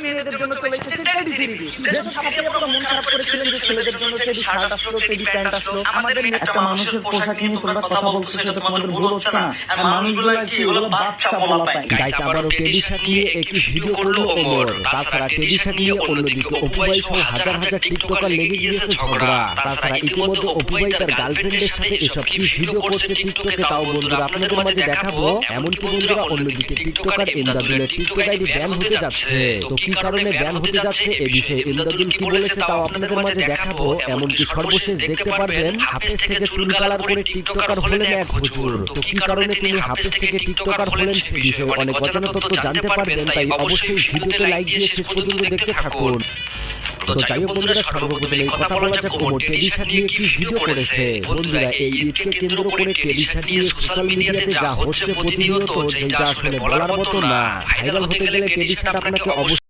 মেয়েদের জন্য চলে এসেছে টেডি থ্রি। যেসব ছাত্রীরা পুরো মন খারাপ করেছিলেন যে ছেলেদের জন্য টেডি শার্ট আসলো, টেডি প্যান্ট আসলো, আমাদের একটা মানুষের পোশাক নিয়ে তোমরা কথা বলতেছো, সেটা তোমাদের ভুল হচ্ছে না? আর মানুষগুলো কি এগুলো বাচ্চা বলা পায়? গাইস, আবারও টেডি শার্ট নিয়ে একটি ভিডিও করলো ওমর। তাছাড়া টেডি শার্ট নিয়ে অন্যদিকে অপু ভাই সহ হাজার হাজার টিকটকার লেগে গিয়েছে ঝগড়া। তাছাড়া ইতিমধ্যে অপু ভাই তার গার্লফ্রেন্ডের সাথে এসব কি ভিডিও করছে টিকটকে, তাও বন্ধুরা আপনাদের মাঝে দেখাবো। এমনকি বন্ধুরা অন্যদিকে টিকটকার ইমদাদুলের টিকটক আইডি ব্যান হতে যাচ্ছে। তো কি কারণে ব্যান হতে যাচ্ছে এ বিষয়ে ইমদাদুল কি বলেছে তাও আপনাদের মাঝে দেখাবো। এমনকি সর্বশেষ দেখতে পারবেন হাফেজ থেকে চুল কালার করে টিকটকার হলেন এক হুজুর। তো কি কারণে তিনি হাফেজ থেকে টিকটকার হলেন সে বিষয়ে অনেক অজানা তথ্য জানতে পারবেন, তাই অবশ্যই ভিডিওতে লাইক দিয়ে শেষ পর্যন্ত দেখতে থাকুন। তো যাই হোক বন্ধুরা, সর্বপ্রথম এই কথা বলা যাক ওমর টেডি শার্ট নিয়ে কি ভিডিও করেছে। বন্ধুরা, এই ঈদকে কেন্দ্র করে টেডি শার্ট নিয়ে সোশ্যাল মিডিয়াতে যা হচ্ছে প্রতিনিয়ত, যেটা আসলে বলার মতো না। ভাইরাল হতে গেলে টেডি শার্ট আপনাকে অবশ্যই